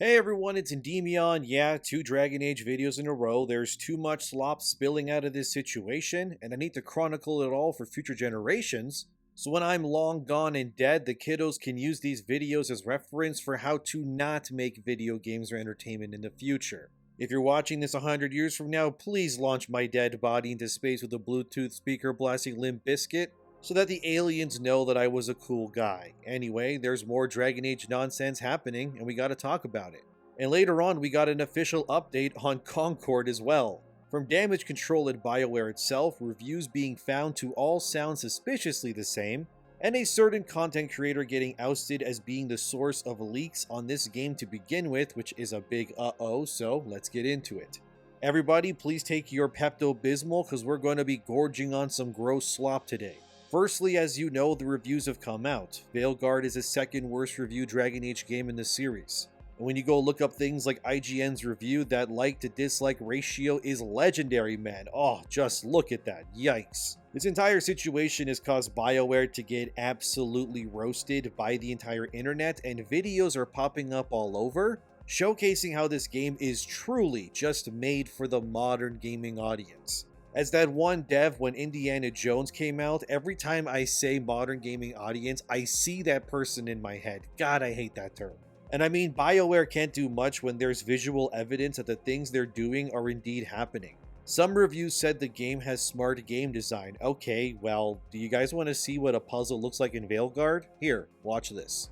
Hey everyone, it's ENDYMION. Yeah, 2 Dragon Age videos in a row. There's too much slop spilling out of this situation, and I need to chronicle it all for future generations. So when I'm long gone and dead, the kiddos can use these videos as reference for how to not make video games or entertainment in the future. If you're watching this 100 years from now, please launch my dead body into space with a Bluetooth speaker blasting Limp Bizkit, so that the aliens know that I was a cool guy. Anyway, there's more Dragon Age nonsense happening, and we gotta talk about it. And later on, we got an official update on Concord as well. From damage control at BioWare itself, reviews being found to all sound suspiciously the same, and a certain content creator getting ousted as being the source of leaks on this game to begin with, which is a big uh-oh, so let's get into it. Everybody, please take your Pepto-Bismol, because we're going to be gorging on some gross slop today. Firstly, as you know, the reviews have come out. Veilguard is the second worst reviewed Dragon Age game in the series. And when you go look up things like IGN's review, that like to dislike ratio is legendary, man. Oh, just look at that. Yikes. This entire situation has caused BioWare to get absolutely roasted by the entire internet, and videos are popping up all over, showcasing how this game is truly just made for the modern gaming audience. As that one dev when Indiana Jones came out, every time I say modern gaming audience, I see that person in my head. God, I hate that term. And I mean, BioWare can't do much when there's visual evidence that the things they're doing are indeed happening. Some reviews said the game has smart game design. Okay, well, do you guys want to see what a puzzle looks like in Veilguard? Here, watch this.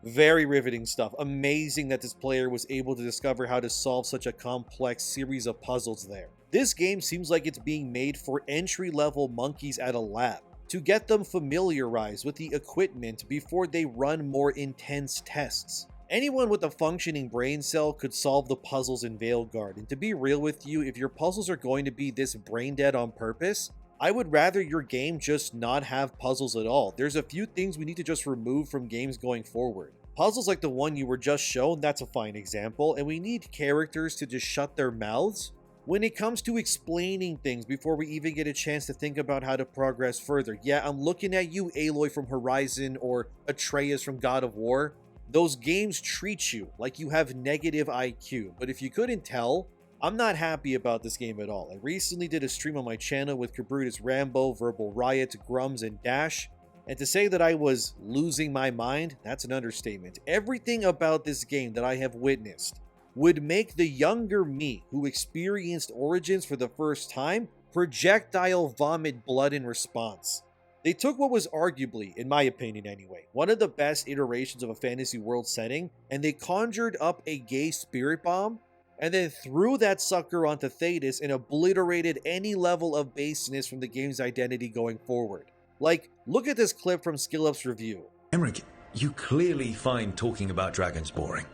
Very riveting stuff. Amazing that this player was able to discover how to solve such a complex series of puzzles there. This game seems like it's being made for entry-level monkeys at a lab, to get them familiarized with the equipment before they run more intense tests. Anyone with a functioning brain cell could solve the puzzles in Veilguard, and to be real with you, if your puzzles are going to be this brain dead on purpose, I would rather your game just not have puzzles at all. There's a few things we need to just remove from games going forward. Puzzles like the one you were just shown, that's a fine example, and we need characters to just shut their mouths when it comes to explaining things before we even get a chance to think about how to progress further. Yeah, I'm looking at you, Aloy from Horizon or Atreus from God of War. Those games treat you like you have negative IQ, but if you couldn't tell, I'm not happy about this game at all. I recently did a stream on my channel with Cabrutus Rambo, Verbal Riot, Grums, and Dash, and to say that I was losing my mind, that's an understatement. Everything about this game that I have witnessed would make the younger me, who experienced Origins for the first time, projectile vomit blood in response. They took what was arguably, in my opinion anyway, one of the best iterations of a fantasy world setting, and they conjured up a gay spirit bomb, and then threw that sucker onto Thetis and obliterated any level of baseness from the game's identity going forward. Like, look at this clip from SkillUp's review. Emmerich, you clearly find talking about dragons boring.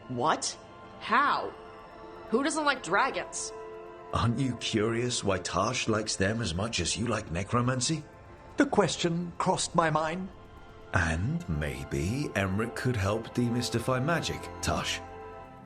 What? How? Who doesn't like dragons? Aren't you curious why Tash likes them as much as you like necromancy? The question crossed my mind. And maybe Emmerich could help demystify magic, Tash.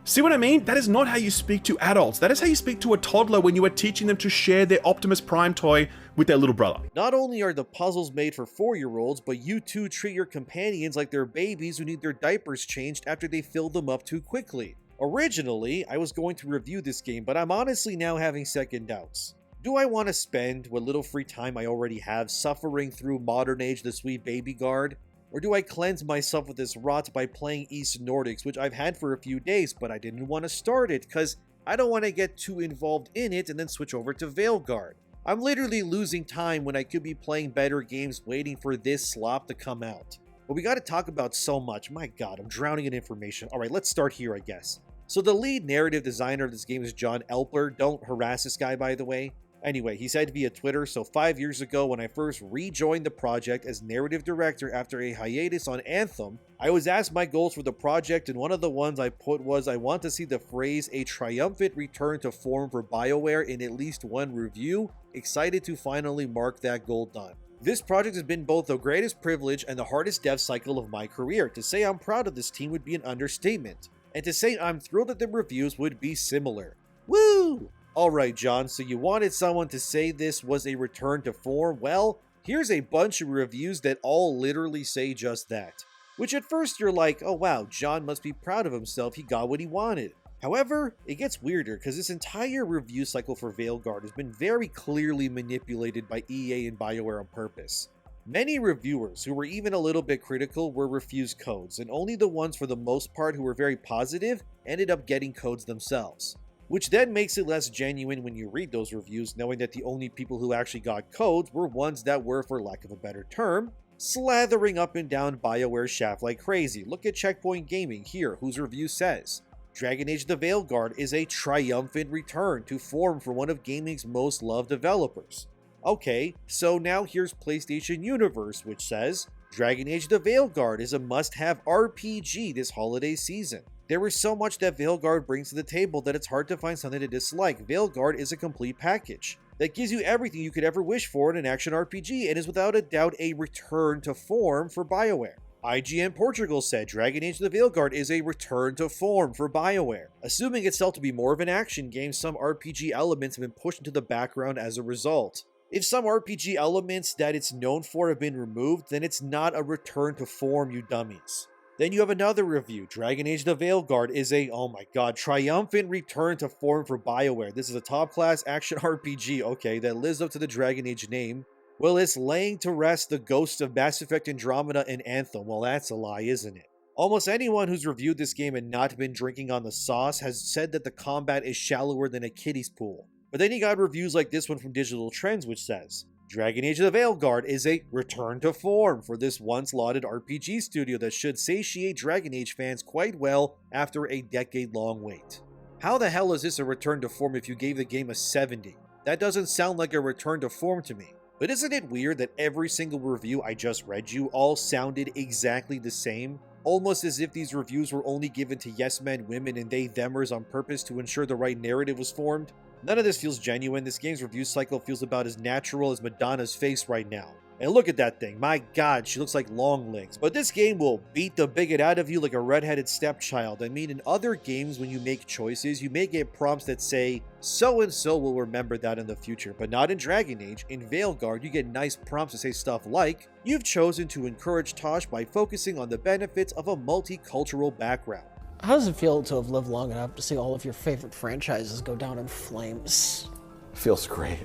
See what I mean? That is not how you speak to adults. That is how you speak to a toddler when you are teaching them to share their Optimus Prime toy with their little brother. Not only are the puzzles made for 4-year-olds, but you too treat your companions like they're babies who need their diapers changed after they fill them up too quickly. Originally, I was going to review this game, but I'm honestly now having second doubts. Do I want to spend what little free time I already have suffering through Modern Age the Sweet Baby Guard? Or do I cleanse myself with this rot by playing East Nordics, which I've had for a few days, but I didn't want to start it because I don't want to get too involved in it and then switch over to Veilguard. I'm literally losing time when I could be playing better games waiting for this slop to come out. But we got to talk about so much. My god, I'm drowning in information. Alright, let's start here, I guess. So the lead narrative designer of this game is John Elper. Don't harass this guy, by the way. Anyway, he said via Twitter, so 5 years ago when I first rejoined the project as narrative director after a hiatus on Anthem, I was asked my goals for the project, and one of the ones I put was I want to see the phrase a triumphant return to form for BioWare in at least one review. Excited to finally mark that goal done. This project has been both the greatest privilege and the hardest dev cycle of my career. To say I'm proud of this team would be an understatement, and to say I'm thrilled that the reviews would be similar. Woo! Alright, John, so you wanted someone to say this was a return to form? Well, here's a bunch of reviews that all literally say just that. Which at first you're like, oh wow, John must be proud of himself, he got what he wanted. However, it gets weirder because this entire review cycle for Veilguard has been very clearly manipulated by EA and BioWare on purpose. Many reviewers who were even a little bit critical were refused codes, and only the ones for the most part who were very positive ended up getting codes themselves. Which then makes it less genuine when you read those reviews, knowing that the only people who actually got codes were ones that were, for lack of a better term, slathering up and down BioWare's shaft like crazy. Look at Checkpoint Gaming here, whose review says, Dragon Age the Veilguard is a triumphant return to form for one of gaming's most loved developers. Okay, so now here's PlayStation Universe, which says, Dragon Age the Veilguard is a must-have RPG this holiday season. There is so much that Veilguard brings to the table that it's hard to find something to dislike. Veilguard is a complete package that gives you everything you could ever wish for in an action RPG and is without a doubt a return to form for BioWare. IGN Portugal said Dragon Age the Veilguard is a return to form for BioWare. Assuming itself to be more of an action game, some RPG elements have been pushed into the background as a result. If some RPG elements that it's known for have been removed, then it's not a return to form, you dummies. Then you have another review. Dragon Age the Veilguard is a, oh my god, triumphant return to form for BioWare. This is a top-class action RPG, okay, that lives up to the Dragon Age name. Well, it's laying to rest the ghosts of Mass Effect Andromeda and Anthem. Well, that's a lie, isn't it? Almost anyone who's reviewed this game and not been drinking on the sauce has said that the combat is shallower than a kiddie's pool. But then you got reviews like this one from Digital Trends, which says, Dragon Age the Veilguard is a return to form for this once lauded RPG studio that should satiate Dragon Age fans quite well after a decade-long wait. How the hell is this a return to form if you gave the game a 70? That doesn't sound like a return to form to me. But isn't it weird that every single review I just read you all sounded exactly the same? Almost as if these reviews were only given to yes men, women, and they-themers on purpose to ensure the right narrative was formed? None of this feels genuine. This game's review cycle feels about as natural as Madonna's face right now. And look at that thing. My god, she looks like long legs. But this game will beat the bigot out of you like a redheaded stepchild. I mean, in other games, when you make choices, you may get prompts that say, so-and-so will remember that in the future. But not in Dragon Age. In Veilguard, you get nice prompts to say stuff like, you've chosen to encourage Tosh by focusing on the benefits of a multicultural background. How does it feel to have lived long enough to see all of your favorite franchises go down in flames? Feels great.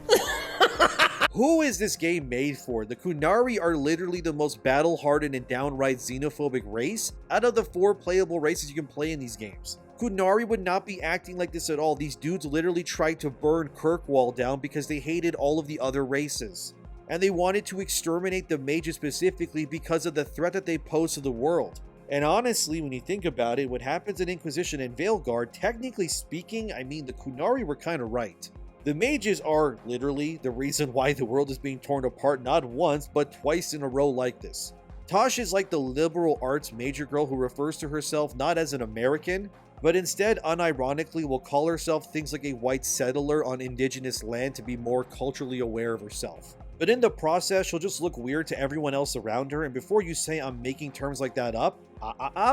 Who is this game made for? The Qunari are literally the most battle-hardened and downright xenophobic race out of the 4 playable races you can play in these games. Qunari would not be acting like this at all. These dudes literally tried to burn Kirkwall down because they hated all of the other races. And they wanted to exterminate the mages specifically because of the threat that they pose to the world. And honestly, when you think about it, what happens in Inquisition and Veilguard, technically speaking, I mean, the Qunari were kind of right. The mages are literally the reason why the world is being torn apart not once, but twice in a row like this. Tosh is like the liberal arts major girl who refers to herself not as an American, but instead unironically will call herself things like a white settler on indigenous land to be more culturally aware of herself. But in the process, she'll just look weird to everyone else around her, and before you say I'm making terms like that up,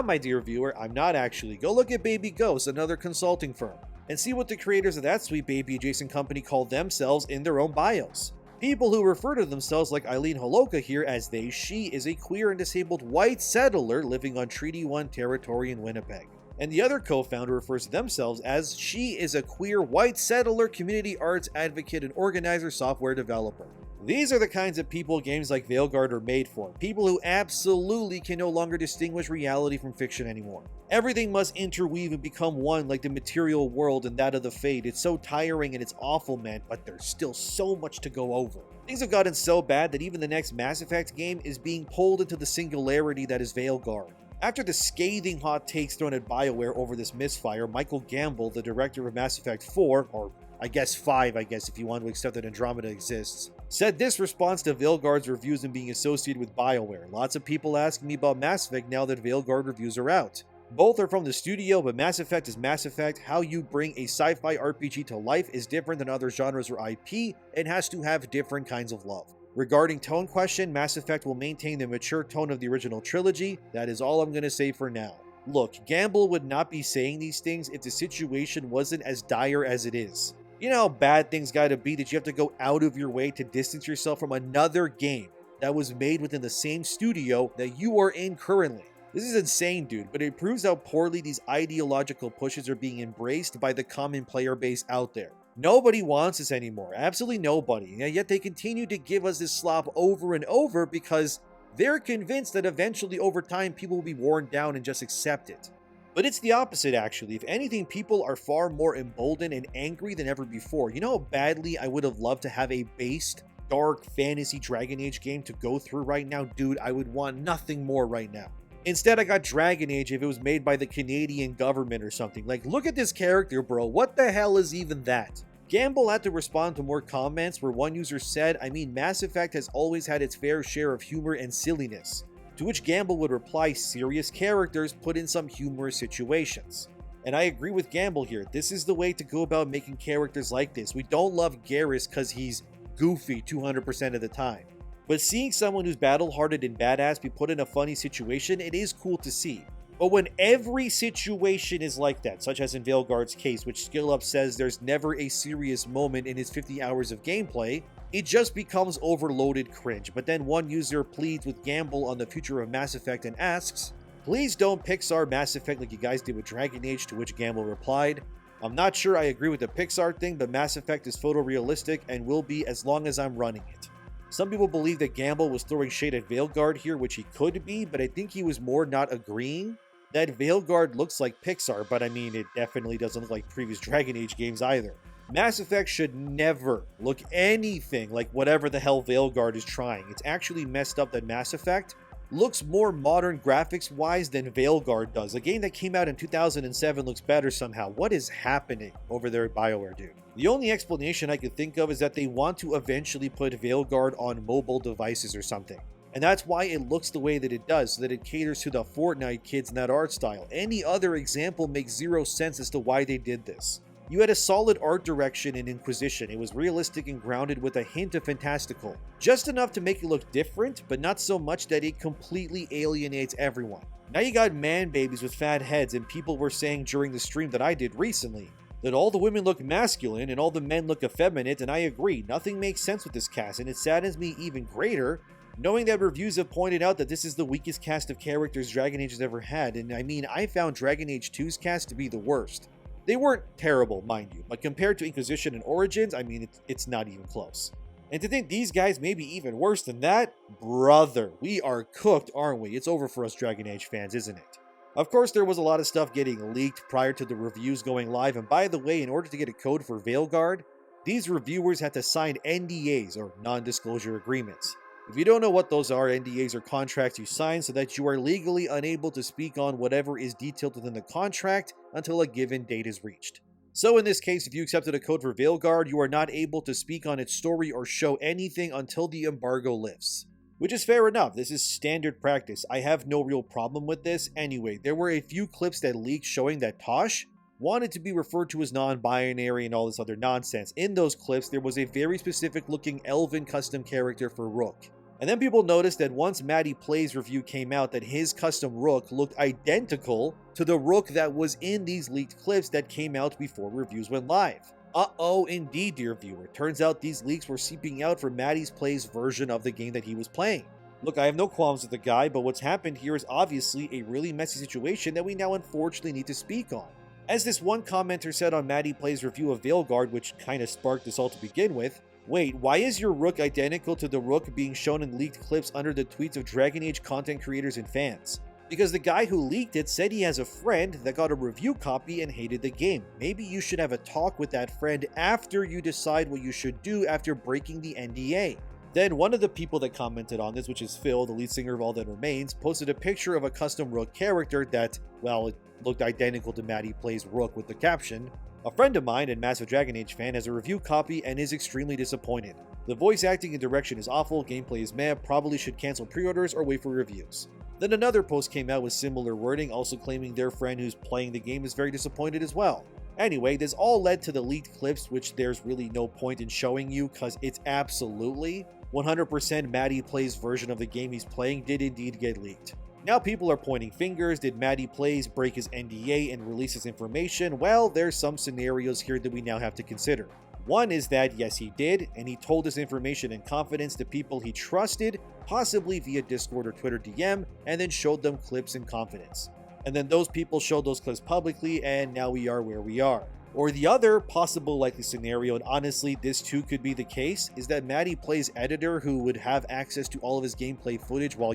my dear viewer, I'm not actually. Go look at Baby Ghost, another consulting firm, and see what the creators of that sweet baby adjacent company call themselves in their own bios. People who refer to themselves like Eileen Holoka here as they, she is a queer and disabled white settler living on Treaty 1 territory in Winnipeg. And the other co-founder refers to themselves as she is a queer white settler community arts advocate and organizer software developer. These are the kinds of people games like Veilguard are made for. People who absolutely can no longer distinguish reality from fiction anymore. Everything must interweave and become one like the material world and that of the Fade. It's so tiring and it's awful, man, but there's still so much to go over. Things have gotten so bad that even the next Mass Effect game is being pulled into the singularity that is Veilguard. After the scathing hot takes thrown at BioWare over this misfire, Michael Gamble, the director of Mass Effect 4, or I guess 5, if you want to accept that Andromeda exists, said this response to Veilguard's reviews and being associated with BioWare. Lots of people asking me about Mass Effect now that Veilguard reviews are out. Both are from the studio, but Mass Effect is Mass Effect. How you bring a sci-fi RPG to life is different than other genres or IP and has to have different kinds of love. Regarding tone question, Mass Effect will maintain the mature tone of the original trilogy. That is all I'm going to say for now. Look, Gamble would not be saying these things if the situation wasn't as dire as it is. You know how bad things gotta be that you have to go out of your way to distance yourself from another game that was made within the same studio that you are in currently. This is insane, dude, but it proves how poorly these ideological pushes are being embraced by the common player base out there. Nobody wants this anymore, absolutely nobody, and yet they continue to give us this slop over and over because they're convinced that eventually over time people will be worn down and just accept it. But it's the opposite, actually. If anything, people are far more emboldened and angry than ever before. You know how badly I would have loved to have a based, dark fantasy Dragon Age game to go through right now? Dude, I would want nothing more right now. Instead, I got Dragon Age if it was made by the Canadian government or something. Like, look at this character, bro. What the hell is even that? Gamble had to respond to more comments where one user said, I mean, Mass Effect has always had its fair share of humor and silliness. To which Gamble would reply, serious characters put in some humorous situations. And I agree with Gamble here. This is the way to go about making characters like this. We don't love Garrus because he's goofy 200% of the time. But seeing someone who's battle-hardened and badass be put in a funny situation, it is cool to see. But when every situation is like that, such as in Veilguard's case, which Skill Up says there's never a serious moment in his 50 hours of gameplay, it just becomes overloaded cringe. But then one user pleads with Gamble on the future of Mass Effect and asks, please don't Pixar Mass Effect like you guys did with Dragon Age, to which Gamble replied, I'm not sure I agree with the Pixar thing, but Mass Effect is photorealistic and will be as long as I'm running it. Some people believe that Gamble was throwing shade at Veilguard here, which he could be, but I think he was more not agreeing that Veilguard looks like Pixar, but I mean, it definitely doesn't look like previous Dragon Age games either. Mass Effect should never look anything like whatever the hell Veilguard is trying. It's actually messed up that Mass Effect looks more modern graphics-wise than Veilguard does. A game that came out in 2007 looks better somehow. What is happening over there at BioWare, dude? The only explanation I could think of is that they want to eventually put Veilguard on mobile devices or something. And that's why it looks the way that it does, so that it caters to the Fortnite kids in that art style. Any other example makes zero sense as to why they did this. You had a solid art direction in Inquisition. It was realistic and grounded with a hint of fantastical. Just enough to make it look different, but not so much that it completely alienates everyone. Now you got man babies with fat heads, and people were saying during the stream that I did recently that all the women look masculine and all the men look effeminate, and I agree, nothing makes sense with this cast, and it saddens me even greater knowing that reviews have pointed out that this is the weakest cast of characters Dragon Age has ever had, and I mean, I found Dragon Age 2's cast to be the worst. They weren't terrible, mind you, but compared to Inquisition and Origins, I mean, it's not even close. And to think these guys may be even worse than that? Brother, we are cooked, aren't we? It's over for us Dragon Age fans, isn't it? Of course, there was a lot of stuff getting leaked prior to the reviews going live, and by the way, in order to get a code for Veilguard, these reviewers had to sign NDAs, or non-disclosure agreements. If you don't know what those are, NDAs are contracts you sign so that you are legally unable to speak on whatever is detailed within the contract until a given date is reached. So in this case, if you accepted a code for Veilguard, you are not able to speak on its story or show anything until the embargo lifts. Which is fair enough, this is standard practice. I have no real problem with this. Anyway, there were a few clips that leaked showing that Tosh wanted to be referred to as non-binary and all this other nonsense. In those clips, there was a very specific looking elven custom character for Rook. And then people noticed that once Maddie Plays review came out that his custom Rook looked identical to the Rook that was in these leaked clips that came out before reviews went live. Uh-oh, indeed, dear viewer. Turns out these leaks were seeping out for Maddie's Plays version of the game that he was playing. Look, I have no qualms with the guy, but what's happened here is obviously a really messy situation that we now unfortunately need to speak on. As this one commenter said on Maddie Plays review of Veilguard, which kind of sparked this all to begin with, wait, why is your Rook identical to the Rook being shown in leaked clips under the tweets of Dragon Age content creators and fans? Because the guy who leaked it said he has a friend that got a review copy and hated the game. Maybe you should have a talk with that friend after you decide what you should do after breaking the NDA. Then one of the people that commented on this, which is Phil, the lead singer of All That Remains, posted a picture of a custom Rook character that, well, it looked identical to Maddie Plays Rook with the caption, "A friend of mine and massive Dragon Age fan has a review copy and is extremely disappointed. The voice acting and direction is awful, gameplay is meh, probably should cancel pre-orders or wait for reviews." Then another post came out with similar wording, also claiming their friend who's playing the game is very disappointed as well. Anyway, this all led to the leaked clips, which there's really no point in showing you because it's absolutely 100% Maddie Plays version of the game he's playing did indeed get leaked. Now people are pointing fingers. Did Maddie Plays break his NDA and release his information? Well, there's some scenarios here that we now have to consider. One is that yes he did, and he told this information in confidence to people he trusted, possibly via Discord or Twitter DM, and then showed them clips in confidence. And then those people showed those clips publicly, and now we are where we are. Or the other possible likely scenario, and honestly this too could be the case, is that Matty Play's editor, who would have access to all of his gameplay footage while,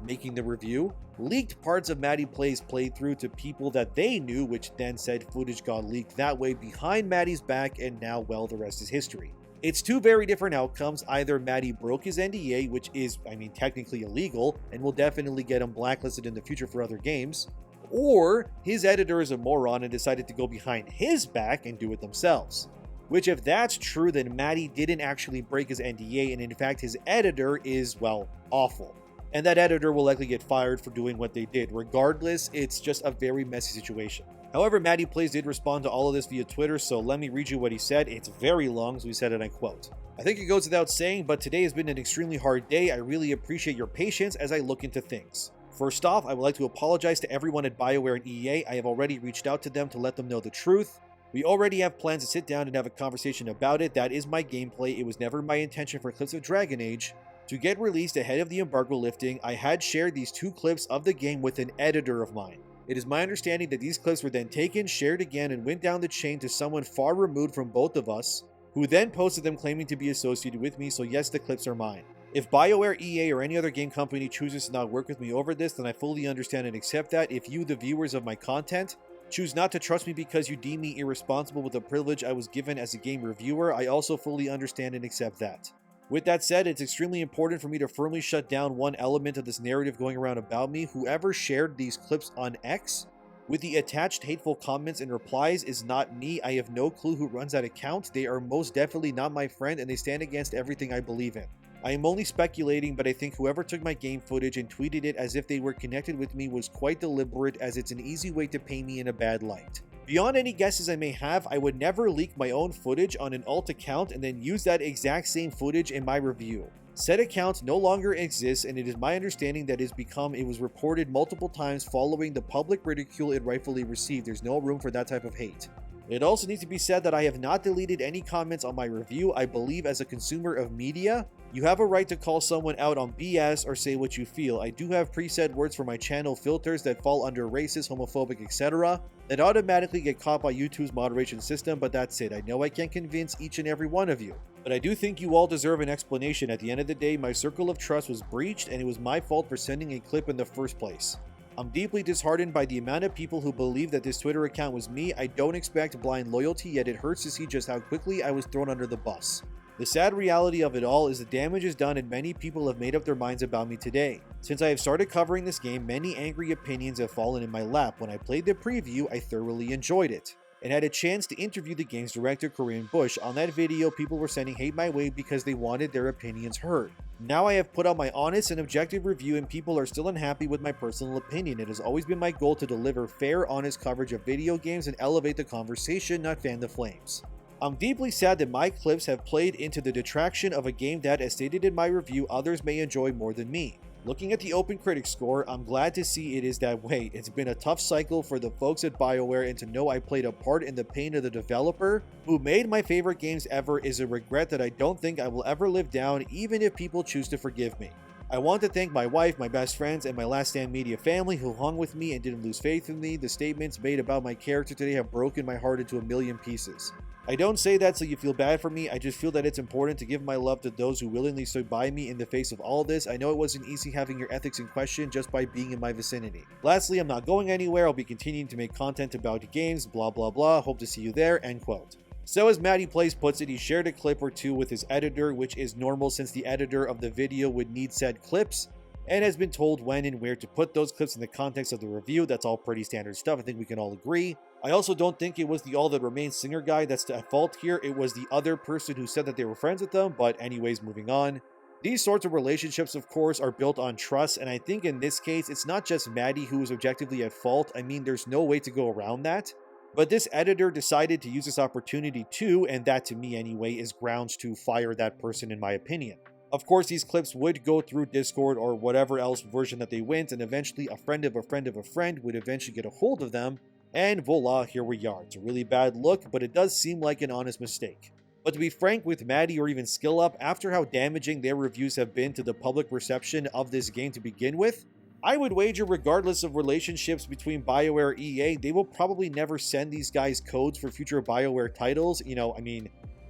making the review, leaked parts of Matty Play's playthrough to people that they knew, which then said footage got leaked that way behind Matty's back, and now, well, the rest is history. It's two very different outcomes. Either Matty broke his NDA, which is, technically illegal, and will definitely get him blacklisted in the future for other games, or his editor is a moron and decided to go behind his back and do it themselves. Which, if that's true, then Matty didn't actually break his NDA, and in fact his editor is, well, awful. And that editor will likely get fired for doing what they did. Regardless, it's just a very messy situation. However, Matty Plays did respond to all of this via Twitter, so let me read you what he said. It's very long, so he said, and I quote, "I think it goes without saying, but today has been an extremely hard day. I really appreciate your patience as I look into things. First off, I would like to apologize to everyone at BioWare and EA. I have already reached out to them to let them know the truth. We already have plans to sit down and have a conversation about it. That is my gameplay. It was never my intention for clips of Dragon Age to get released ahead of the embargo lifting. I had shared these 2 clips of the game with an editor of mine. It is my understanding that these clips were then taken, shared again, and went down the chain to someone far removed from both of us, who then posted them claiming to be associated with me, so yes, the clips are mine. If BioWare, EA, or any other game company chooses to not work with me over this, then I fully understand and accept that. If you, the viewers of my content, choose not to trust me because you deem me irresponsible with the privilege I was given as a game reviewer, I also fully understand and accept that. With that said, it's extremely important for me to firmly shut down one element of this narrative going around about me. Whoever shared these clips on X with the attached hateful comments and replies is not me. I have no clue who runs that account. They are most definitely not my friend, and they stand against everything I believe in. I am only speculating, but I think whoever took my game footage and tweeted it as if they were connected with me was quite deliberate, as it's an easy way to paint me in a bad light. Beyond any guesses I may have, I would never leak my own footage on an alt account and then use that exact same footage in my review. Said account no longer exists, and it is my understanding that it was reported multiple times following the public ridicule it rightfully received. There's no room for that type of hate. It also needs to be said that I have not deleted any comments on my review. I believe as a consumer of media, you have a right to call someone out on BS or say what you feel. I do have preset words for my channel filters that fall under racist, homophobic, etc. that automatically get caught by YouTube's moderation system, but that's it. I know I can't convince each and every one of you, but I do think you all deserve an explanation. At the end of the day, my circle of trust was breached, and it was my fault for sending a clip in the first place. I'm deeply disheartened by the amount of people who believe that this Twitter account was me. I don't expect blind loyalty, yet it hurts to see just how quickly I was thrown under the bus. The sad reality of it all is the damage is done, and many people have made up their minds about me today. Since I have started covering this game, many angry opinions have fallen in my lap. When I played the preview, I thoroughly enjoyed it, and had a chance to interview the game's director, Corinne Bush. On that video, people were sending hate my way because they wanted their opinions heard. Now I have put out my honest and objective review, and people are still unhappy with my personal opinion. It has always been my goal to deliver fair, honest coverage of video games and elevate the conversation, not fan the flames. I'm deeply sad that my clips have played into the detraction of a game that, as stated in my review, others may enjoy more than me. Looking at the Open Critic score, I'm glad to see it is that way. It's been a tough cycle for the folks at BioWare, and to know I played a part in the pain of the developer who made my favorite games ever is a regret that I don't think I will ever live down, even if people choose to forgive me. I want to thank my wife, my best friends, and my Last Stand Media family who hung with me and didn't lose faith in me. The statements made about my character today have broken my heart into a million pieces. I don't say that so you feel bad for me. I just feel that it's important to give my love to those who willingly stood by me in the face of all this. I know it wasn't easy having your ethics in question just by being in my vicinity. Lastly, I'm not going anywhere. I'll be continuing to make content about games, blah blah blah. Hope to see you there, end quote. So as Matty Plays puts it, he shared a clip or two with his editor, which is normal since the editor of the video would need said clips, and has been told when and where to put those clips in the context of the review. That's all pretty standard stuff. I think we can all agree. I also don't think it was the All That Remains singer guy that's at fault here. It was the other person who said that they were friends with them, but anyways, moving on. These sorts of relationships, of course, are built on trust, and I think in this case, it's not just Matty who is objectively at fault. I mean, there's no way to go around that. But this editor decided to use this opportunity too, and that to me anyway is grounds to fire that person in my opinion. Of course, these clips would go through Discord or whatever else version that they went, and eventually a friend of a friend of a friend would eventually get a hold of them, and voila, here we are. It's a really bad look, but it does seem like an honest mistake. But to be frank with Maddie or even SkillUp, after how damaging their reviews have been to the public perception of this game to begin with, I would wager regardless of relationships between BioWare and EA, they will probably never send these guys codes for future BioWare titles,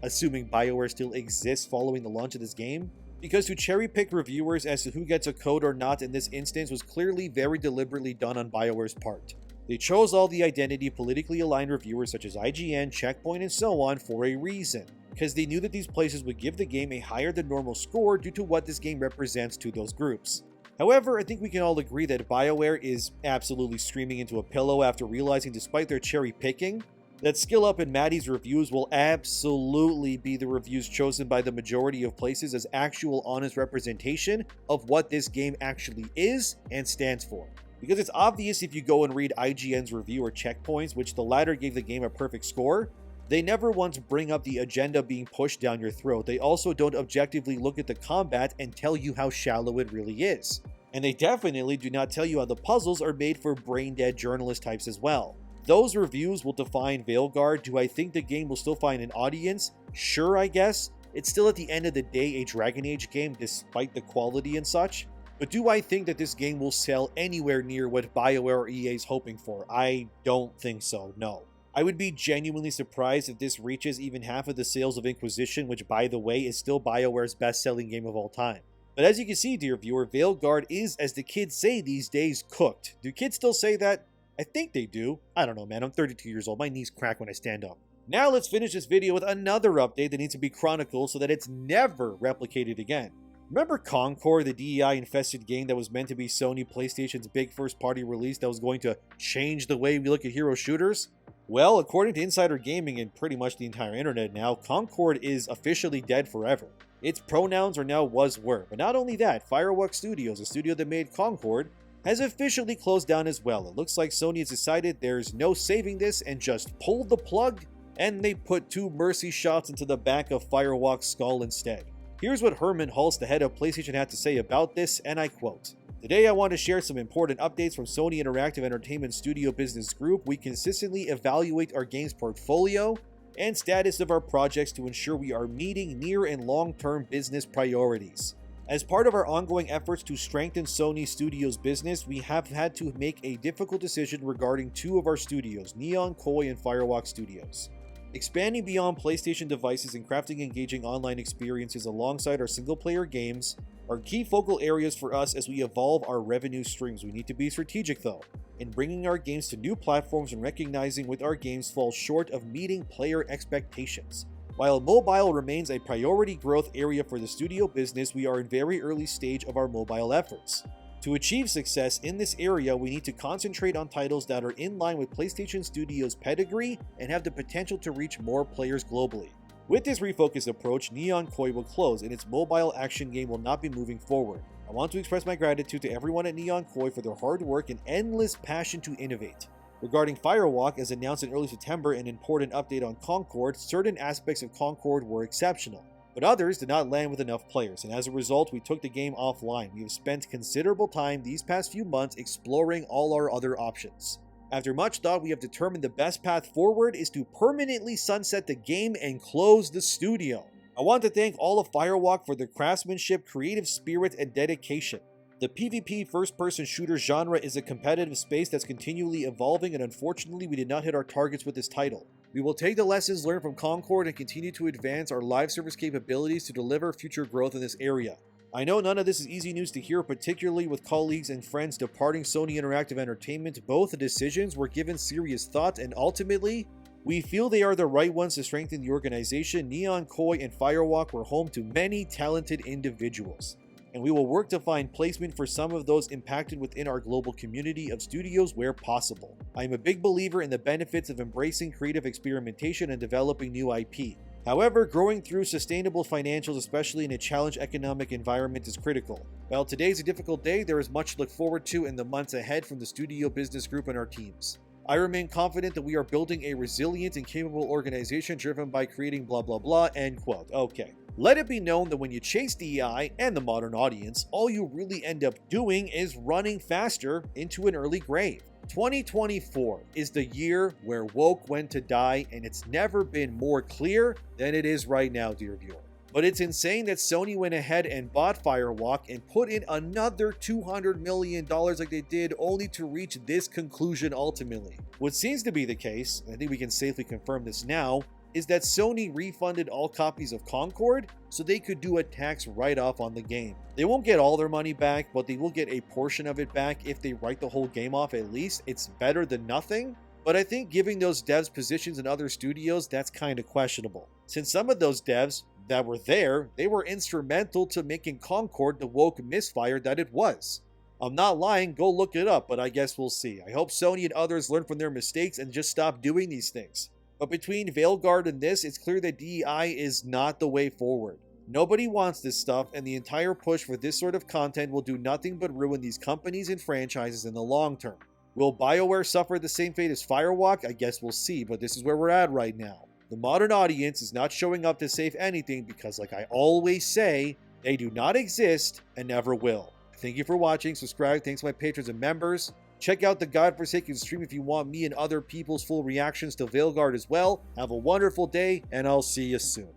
assuming BioWare still exists following the launch of this game. Because to cherry pick reviewers as to who gets a code or not in this instance was clearly very deliberately done on BioWare's part. They chose all the identity politically aligned reviewers such as IGN, Checkpoint, and so on for a reason, because they knew that these places would give the game a higher than normal score due to what this game represents to those groups. However, I think we can all agree that BioWare is absolutely screaming into a pillow after realizing, despite their cherry picking, that SkillUp and Maddie's reviews will absolutely be the reviews chosen by the majority of places as actual honest representation of what this game actually is and stands for. Because it's obvious if you go and read IGN's review or Checkpoints, which the latter gave the game a perfect score, they never once bring up the agenda being pushed down your throat. They also don't objectively look at the combat and tell you how shallow it really is. And they definitely do not tell you how the puzzles are made for brain-dead journalist types as well. Those reviews will define Veilguard. Do I think the game will still find an audience? Sure, I guess. It's still at the end of the day a Dragon Age game despite the quality and such. But do I think that this game will sell anywhere near what BioWare or EA is hoping for? I don't think so, no. I would be genuinely surprised if this reaches even half of the sales of Inquisition, which by the way is still BioWare's best-selling game of all time. But as you can see, dear viewer, Veilguard is, as the kids say these days, cooked. Do kids still say that? I think they do. I don't know, man. I'm 32 years old. My knees crack when I stand up. Now let's finish this video with another update that needs to be chronicled so that it's never replicated again. Remember Concord, the DEI-infested game that was meant to be Sony PlayStation's big first-party release that was going to change the way we look at hero shooters? Well, according to Insider Gaming and pretty much the entire internet now, Concord is officially dead forever. Its pronouns are now was-were. But not only that, Firewalk Studios, a studio that made Concord, has officially closed down as well. It looks like Sony has decided there's no saving this and just pulled the plug, and they put 2 mercy shots into the back of Firewalk's skull instead. Here's what Herman Hulst, the head of PlayStation, had to say about this, and I quote, "Today I want to share some important updates from Sony Interactive Entertainment Studio Business Group. We consistently evaluate our games portfolio and status of our projects to ensure we are meeting near and long-term business priorities. As part of our ongoing efforts to strengthen Sony Studios' business, we have had to make a difficult decision regarding 2 of our studios, Neon Koi and Firewalk Studios. Expanding beyond PlayStation devices and crafting engaging online experiences alongside our single-player games are key focal areas for us as we evolve our revenue streams. We need to be strategic, though, in bringing our games to new platforms and recognizing when our games fall short of meeting player expectations. While mobile remains a priority growth area for the studio business, we are in very early stage of our mobile efforts. To achieve success in this area, we need to concentrate on titles that are in line with PlayStation Studios' pedigree and have the potential to reach more players globally. With this refocused approach, Neon Koi will close and its mobile action game will not be moving forward. I want to express my gratitude to everyone at Neon Koi for their hard work and endless passion to innovate. Regarding Firewalk, as announced in early September, an important update on Concord, certain aspects of Concord were exceptional, but others did not land with enough players, and as a result, we took the game offline. We have spent considerable time these past few months exploring all our other options. After much thought, we have determined the best path forward is to permanently sunset the game and close the studio. I want to thank all of Firewalk for their craftsmanship, creative spirit, and dedication. The PvP first-person shooter genre is a competitive space that's continually evolving, and unfortunately we did not hit our targets with this title. We will take the lessons learned from Concord and continue to advance our live service capabilities to deliver future growth in this area. I know none of this is easy news to hear, particularly with colleagues and friends departing Sony Interactive Entertainment. Both the decisions were given serious thought, and ultimately, we feel they are the right ones to strengthen the organization. Neon Koi and Firewalk were home to many talented individuals, and we will work to find placement for some of those impacted within our global community of studios where possible. I am a big believer in the benefits of embracing creative experimentation and developing new IP. However, growing through sustainable financials, especially in a challenged economic environment, is critical. While today is a difficult day, there is much to look forward to in the months ahead from the studio business group and our teams. I remain confident that we are building a resilient and capable organization driven by creating blah blah blah, end quote. Okay. Let it be known that when you chase DEI and the modern audience, all you really end up doing is running faster into an early grave. 2024 is the year where woke went to die, and it's never been more clear than it is right now, dear viewer. But it's insane that Sony went ahead and bought Firewalk and put in another $200 million like they did, only to reach this conclusion ultimately. What seems to be the case, and I think we can safely confirm this now, is that Sony refunded all copies of Concord so they could do a tax write-off on the game. They won't get all their money back, but they will get a portion of it back if they write the whole game off at least. It's better than nothing, but I think giving those devs positions in other studios, that's kind of questionable. Since some of those devs that were there, they were instrumental to making Concord the woke misfire that it was. I'm not lying, go look it up, but I guess we'll see. I hope Sony and others learn from their mistakes and just stop doing these things. But between Veilguard and this, it's clear that DEI is not the way forward. Nobody wants this stuff, and the entire push for this sort of content will do nothing but ruin these companies and franchises in the long term. Will BioWare suffer the same fate as Firewalk? I guess we'll see, but this is where we're at right now. The modern audience is not showing up to save anything because, like I always say, they do not exist and never will. Thank you for watching, subscribe, thanks to my patrons and members. Check out the Godforsaken stream if you want me and other people's full reactions to Veilguard as well. Have a wonderful day, and I'll see you soon.